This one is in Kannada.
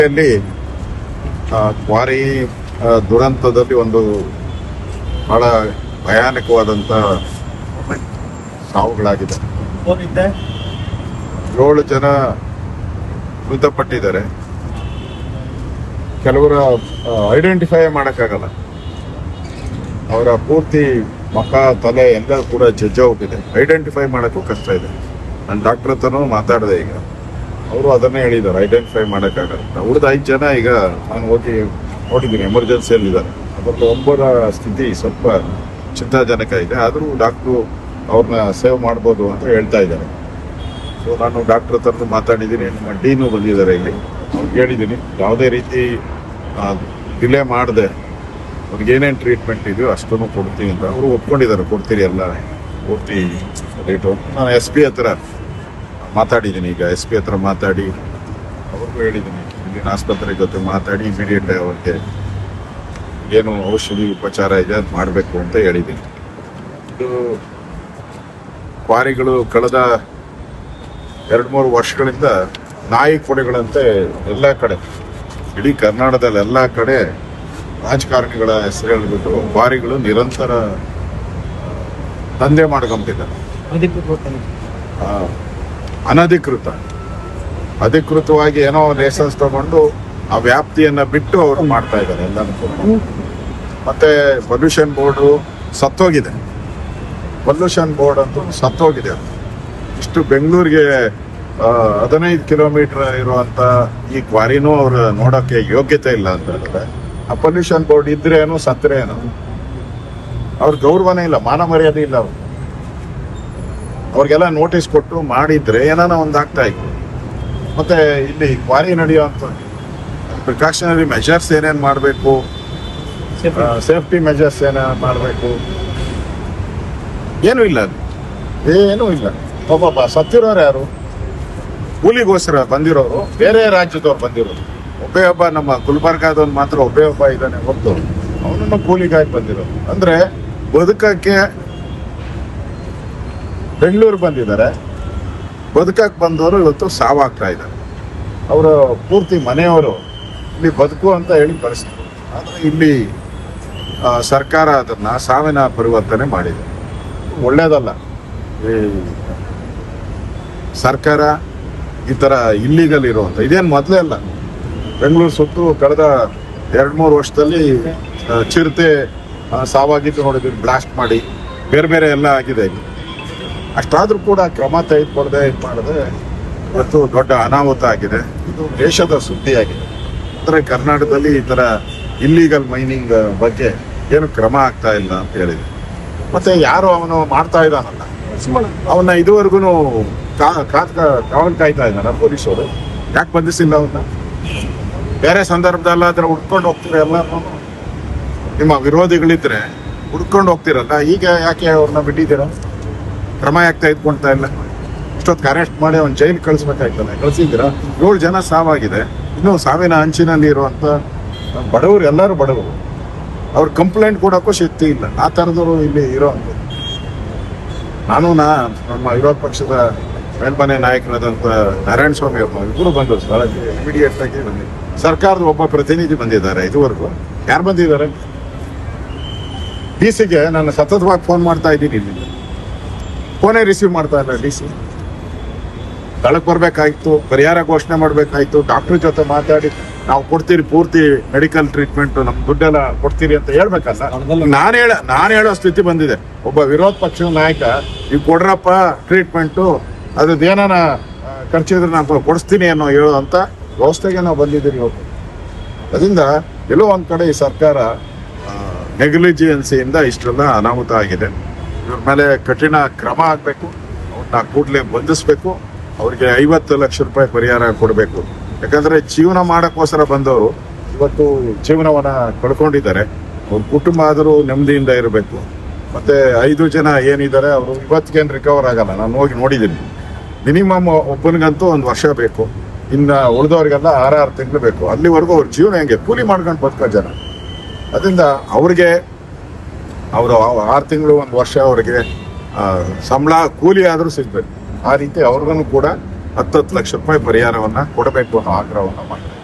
ಜಿಲ್ಲೆಯಲ್ಲಿ ಕ್ವಾರಿ ದುರಂತದಲ್ಲಿ ಒಂದು ಬಹಳ ಭಯಾನಕವಾದಂಥ ಸಾವುಗಳಾಗಿದೆ. 7 ಜನ ಮೃತಪಟ್ಟಿದ್ದಾರೆ. ಕೆಲವರ ಐಡೆಂಟಿಫೈ ಮಾಡೋಕ್ಕಾಗಲ್ಲ. ಅವರ ಪೂರ್ತಿ ಮುಖ ತಲೆ ಎಲ್ಲ ಕೂಡ ಜಜ್ಜ ಹೋಗಿದೆ. ಐಡೆಂಟಿಫೈ ಮಾಡೋಕ್ಕೂ ಕಷ್ಟ ಇದೆ. ನಾನು ಡಾಕ್ಟರ್ ಹತ್ರನೂ ಮಾತಾಡಿದೆ. ಈಗ ಅವರು ಅದನ್ನೇ ಹೇಳಿದ್ದಾರೆ, ಐಡೆಂಟಿಫೈ ಮಾಡೋಕ್ಕಾಗಲ್ಲ. ಉಳಿದ 5 ಜನ ಈಗ ನಾನು ಹೋಗಿ ನೋಡಿದ್ದೀನಿ, ಎಮರ್ಜೆನ್ಸಿಯಲ್ಲಿದ್ದಾರೆ. ಅದರಲ್ಲಿ 9 ಸ್ಥಿತಿ ಸ್ವಲ್ಪ ಚಿಂತಾಜನಕ ಇದೆ. ಆದರೂ ಡಾಕ್ಟ್ರು ಅವ್ರನ್ನ ಸೇವ್ ಮಾಡ್ಬೋದು ಅಂತ ಹೇಳ್ತಾ ಇದ್ದಾರೆ. ಸೊ ನಾನು ಡಾಕ್ಟರ್ ಹತ್ರನೂ ಮಾತಾಡಿದ್ದೀನಿ. ನಮ್ಮ ಡೀನು ಬಂದಿದ್ದಾರೆ ಇಲ್ಲಿ. ಅವ್ರಿಗೆ ಹೇಳಿದ್ದೀನಿ ಯಾವುದೇ ರೀತಿ ಡಿಲೇ ಮಾಡದೆ ಅವ್ರಿಗೆ ಏನೇನು ಟ್ರೀಟ್ಮೆಂಟ್ ಇದೆಯೋ ಅಷ್ಟನ್ನು ಕೊಡ್ತೀನಿ ಅಂತ. ಅವರು ಒಪ್ಕೊಂಡಿದ್ದಾರೆ, ಕೊಡ್ತೀರಿ ಎಲ್ಲ ಪೂರ್ತಿ ರೇಟು. ನಾನು SP ಹತ್ರ ಮಾತಾಡಿದ್ದೀನಿ. ಈಗ SP ಹತ್ರ ಮಾತಾಡಿ ಅವ್ರಿಗೂ ಹೇಳಿದ್ದೀನಿ, ಇಲ್ಲಿನ ಆಸ್ಪತ್ರೆ ಜೊತೆ ಮಾತಾಡಿ ಇಮಿಡಿಯೇಟ್ ಅವ್ರಿಗೆ ಏನು ಔಷಧಿ ಉಪಚಾರ ಇದೆ ಅದು ಮಾಡಬೇಕು ಅಂತ ಹೇಳಿದ್ದೀನಿ. ಇದು ಕ್ವಾರಿಗಳು ಕಳೆದ 2-3 ವರ್ಷಗಳಿಂದ ನಾಯಿ ಕೊಡೆಗಳಂತೆ ಎಲ್ಲ ಕಡೆ, ಇಡೀ ಕರ್ನಾಟಕದಲ್ಲಿ ಎಲ್ಲ ಕಡೆ ರಾಜಕಾರಣಿಗಳ ಹೆಸರು ಹೇಳ್ಬಿಟ್ಟು ಕ್ವಾರಿಗಳು ನಿರಂತರ ದಂಧೆ ಮಾಡ್ಕೊಂಬಿಟ್ಟಿದ್ದಾರೆ. ಅಧಿಕೃತವಾಗಿ ಏನೋ ಲೈಸೆನ್ಸ್ ತಗೊಂಡು ಆ ವ್ಯಾಪ್ತಿಯನ್ನ ಬಿಟ್ಟು ಅವರು ಮಾಡ್ತಾ ಇದ್ದಾರೆ ಎಲ್ಲನೂ ಕೂಡ. ಮತ್ತೆ ಪೊಲ್ಯೂಷನ್ ಬೋರ್ಡು ಸತ್ತೋಗಿದೆ. ಪೊಲ್ಯೂಷನ್ ಬೋರ್ಡ್ ಅಂತೂ ಸತ್ತೋಗಿದೆ. ಇಷ್ಟು ಬೆಂಗಳೂರಿಗೆ 15 ಕಿಲೋಮೀಟರ್ ಇರುವಂತ ಈ ಕ್ವಾರಿನೂ ಅವ್ರು ನೋಡೋಕ್ಕೆ ಯೋಗ್ಯತೆ ಇಲ್ಲ ಅಂತ ಹೇಳಿದ್ರೆ, ಆ ಪೊಲ್ಯೂಷನ್ ಬೋರ್ಡ್ ಇದ್ರೇನು ಸತ್ತರೇನು, ಅವ್ರ ಗೌರವನೇ ಇಲ್ಲ, ಮಾನ ಮರ್ಯಾದೆ ಇಲ್ಲ. ಅವ್ರಿಗೆಲ್ಲ ನೋಟಿಸ್ ಕೊಟ್ಟು ಮಾಡಿದ್ರೆ ಏನಾನ ಒಂದಾಗ್ತಾ ಇತ್ತು. ಮತ್ತೆ ಇಲ್ಲಿ ಕ್ವಾರಿ ನಡೆಯುವಂಥ ಪ್ರಿಕಾಷನರಿ ಮೆಜರ್ಸ್ ಏನೇನು ಮಾಡಬೇಕು, ಸೇಫ್ಟಿ ಮೆಜರ್ಸ್ ಏನೇನು ಮಾಡಬೇಕು, ಏನೂ ಇಲ್ಲ. ಏನೂ ಇಲ್ಲ. ಒಬ್ಬೊಬ್ಬ ಸತ್ತಿರೋರು ಯಾರು? ಕೂಲಿಗೋಸ್ಕರ ಬಂದಿರೋರು, ಬೇರೆ ರಾಜ್ಯದವ್ರು ಬಂದಿರೋರು. ಒಬ್ಬೇ ಒಬ್ಬ ನಮ್ಮ ಗುಲ್ಬರ್ಗಾದವ್ನು ಮಾತ್ರ ಒಬ್ಬೇ ಒಬ್ಬ ಇದ್ದಾನೆ ಹೊರತು ಅವನನ್ನು ಕೂಲಿಗಾಗಿ ಬಂದಿರೋರು. ಅಂದ್ರೆ ಬದುಕಕ್ಕೆ ಬೆಂಗಳೂರು ಬಂದಿದ್ದಾರೆ, ಬದುಕಕ್ಕೆ ಬಂದವರು ಇವತ್ತು ಸಾವಾಗ್ತಾ ಇದ್ದಾರೆ. ಅವರು ಪೂರ್ತಿ ಮನೆಯವರು ಇಲ್ಲಿ ಬದುಕು ಅಂತ ಹೇಳಿ ಕಳಿಸ್ತಾರೆ. ಆದರೆ ಇಲ್ಲಿ ಸರ್ಕಾರ ಅದನ್ನ ಸಾವಿನ ಪರಿವರ್ತನೆ ಮಾಡಿದೆ. ಒಳ್ಳೇದಲ್ಲ. ಈ ಸರ್ಕಾರ ಈ ಥರ ಇಲ್ಲಿಗಲ್ ಇರುವಂಥ ಇದೇನು ಮೊದಲೇ ಅಲ್ಲ. ಬೆಂಗಳೂರು ಸುತ್ತು ಕಳೆದ 2-3 ವರ್ಷದಲ್ಲಿ ಚಿರತೆ ಸಾವಾಗಿದ್ದು ನೋಡಿದ್ವಿ, ಬ್ಲಾಸ್ಟ್ ಮಾಡಿ ಬೇರೆ ಬೇರೆ ಎಲ್ಲ ಆಗಿದೆ. ಅಷ್ಟಾದ್ರೂ ಕೂಡ ಕ್ರಮ ತೆಗೆದುಕೊಳ್ಳದೆ ಇದು ಮಾಡದೆ ಇವತ್ತು ದೊಡ್ಡ ಅನಾಹುತ ಆಗಿದೆ. ಇದು ದೇಶದ ಸುದ್ದಿಯಾಗಿದೆ. ಅಂದರೆ ಕರ್ನಾಟಕದಲ್ಲಿ ಈ ಥರ ಇಲ್ಲಿಗಲ್ ಮೈನಿಂಗ್ ಬಗ್ಗೆ ಏನು ಕ್ರಮ ಆಗ್ತಾ ಇಲ್ಲ ಅಂತ ಹೇಳಿದೆ. ಮತ್ತೆ ಯಾರು ಅವನು ಮಾಡ್ತಾ ಇದ್ದಾನಲ್ಲ, ಅವನ್ನ ಇದುವರೆಗೂ ಕಾವಲು ಕಾಯ್ತಾ ಇದ್ದಾನ ಪೊಲೀಸರು. ಯಾಕೆ ಬಂಧಿಸಿಲ್ಲ ಅವನ್ನ? ಬೇರೆ ಸಂದರ್ಭದಲ್ಲಾದ್ರೆ ಹುಡ್ಕೊಂಡು ಹೋಗ್ತೀರ ಎಲ್ಲರೂ. ನಿಮ್ಮ ವಿರೋಧಿಗಳಿದ್ರೆ ಹುಡ್ಕೊಂಡು ಹೋಗ್ತಿರಲ್ಲ, ಈಗ ಯಾಕೆ ಅವ್ರನ್ನ ಬಿಟ್ಟಿದ್ದೀರ? ಕ್ರಮ ಯಾಕೆ ತೆಗೆದುಕೊಳ್ತಾ ಇಲ್ಲ? ಇಷ್ಟೊತ್ತು ಅರೆಸ್ಟ್ ಮಾಡಿ ಅವ್ನು ಜೈಲು ಕಳಿಸ್ಬೇಕಾಯ್ತಲ್ಲ, ಕಳಿಸಿದ್ದೀರಾ? 7 ಜನ ಸಾವಾಗಿದೆ. ಇನ್ನೂ ಸಾವಿನ ಅಂಚಿನಲ್ಲಿ ಇರುವಂಥ ಬಡವರು, ಎಲ್ಲರೂ ಬಡವರು. ಅವ್ರ ಕಂಪ್ಲೇಂಟ್ ಕೊಡೋಕ್ಕೂ ಶಕ್ತಿ ಇಲ್ಲ. ಆ ಥರದವರು ಇಲ್ಲಿ ಇರೋವಂಥದ್ದು. ನಾನು ನಮ್ಮ ವಿರೋಧ ಪಕ್ಷದ ಮೇಲ್ಮನೆ ನಾಯಕರಾದಂಥ ನಾರಾಯಣ ಸ್ವಾಮಿ ಅವರು ಇಬ್ಬರು ಬಂದರು ಸ್ಥಳಕ್ಕೆ. ಇಮಿಡಿಯೇಟ್ ಆಗಿ ಬಂದಿದ್ದಾರೆ. ಸರ್ಕಾರದ ಒಬ್ಬ ಪ್ರತಿನಿಧಿ ಬಂದಿದ್ದಾರೆ. ಇದುವರೆಗೂ ಯಾರು ಬಂದಿದ್ದಾರೆ? DC ಗೆ ನಾನು ಸತತವಾಗಿ ಫೋನ್ ಮಾಡ್ತಾ ಇದ್ದೀನಿ. ಇಲ್ಲಿ ಫೋನೇ ರಿಸೀವ್ ಮಾಡ್ತಾ ಇಲ್ಲ DC. ಸ್ಥಳಕ್ಕೆ ಬರಬೇಕಾಯ್ತು, ಪರಿಹಾರ ಘೋಷಣೆ ಮಾಡಬೇಕಾಯ್ತು, ಡಾಕ್ಟರ್ ಜೊತೆ ಮಾತಾಡಿ ನಾವು ಕೊಡ್ತೀರಿ ಪೂರ್ತಿ ಮೆಡಿಕಲ್ ಟ್ರೀಟ್ಮೆಂಟ್, ನಮ್ಮ ದುಡ್ಡೆಲ್ಲ ಕೊಡ್ತೀರಿ ಅಂತ ಹೇಳ್ಬೇಕಲ್ಲ. ನಾನು ಹೇಳೋ ಸ್ಥಿತಿ ಬಂದಿದೆ. ಒಬ್ಬ ವಿರೋಧ ಪಕ್ಷದ ನಾಯಕ ನೀವು ಕೊಡ್ರಪ್ಪ ಟ್ರೀಟ್ಮೆಂಟು, ಅದೇನಾನ ಖರ್ಚಿದ್ರೆ ನಾನು ಕೊಡಿಸ್ತೀನಿ ಅನ್ನೋ ಹೇಳುವಂಥ ವ್ಯವಸ್ಥೆಗೆ ನಾವು ಬಂದಿದ್ದೀರಿ ಇವತ್ತು. ಅದರಿಂದ ಎಲ್ಲೋ ಒಂದು ಕಡೆ ಈ ಸರ್ಕಾರ ನೆಗ್ಲಿಜಿಯನ್ಸಿಯಿಂದ ಇಷ್ಟೆಲ್ಲ ಅನಾಹುತ ಆಗಿದೆ. ಇವ್ರ ಮೇಲೆ ಕಠಿಣ ಕ್ರಮ ಆಗಬೇಕು. ಅವ್ರನ್ನ ಕೂಡಲೇ ಬಂಧಿಸ್ಬೇಕು. ಅವ್ರಿಗೆ 50 ಲಕ್ಷ ರೂಪಾಯಿ ಪರಿಹಾರ ಕೊಡಬೇಕು. ಯಾಕಂದರೆ ಜೀವನ ಮಾಡೋಕ್ಕೋಸ್ಕರ ಬಂದವರು ಇವತ್ತು ಜೀವನವನ್ನು ಕಳ್ಕೊಂಡಿದ್ದಾರೆ. ಅವ್ರ ಕುಟುಂಬ ಆದರೂ ನೆಮ್ಮದಿಯಿಂದ ಇರಬೇಕು. ಮತ್ತು 5 ಜನ ಏನಿದ್ದಾರೆ ಅವರು ಇವತ್ತಿಗೇನು ರಿಕವರ್ ಆಗಲ್ಲ. ನಾನು ಹೋಗಿ ನೋಡಿದ್ದೀನಿ. ಮಿನಿಮಮ್ ಒಬ್ಬನಿಗಂತೂ 1 ವರ್ಷ ಬೇಕು. ಇನ್ನು ಉಳಿದವ್ರಿಗೆಲ್ಲ 6 ತಿಂಗಳು ಬೇಕು. ಅಲ್ಲಿವರೆಗೂ ಅವ್ರ ಜೀವನ ಹೆಂಗೆ ಕೂಲಿ ಮಾಡ್ಕೊಂಡು ಬದುಕೋ ಜನ. ಅದರಿಂದ ಅವ್ರಿಗೆ ಅವರು 6 ತಿಂಗಳು 1 ವರ್ಷ ಅವ್ರಿಗೆ ಸಂಬಳ ಕೂಲಿ ಆದರೂ ಸಿಗ್ಬೇಕು. ಆ ರೀತಿ ಅವ್ರಿಗೂ ಕೂಡ 10 ಲಕ್ಷ ರೂಪಾಯಿ ಪರಿಹಾರವನ್ನು ಕೊಡಬೇಕು ಅನ್ನೋ ಆಗ್ರಹವನ್ನು ಮಾಡ್ತಾರೆ.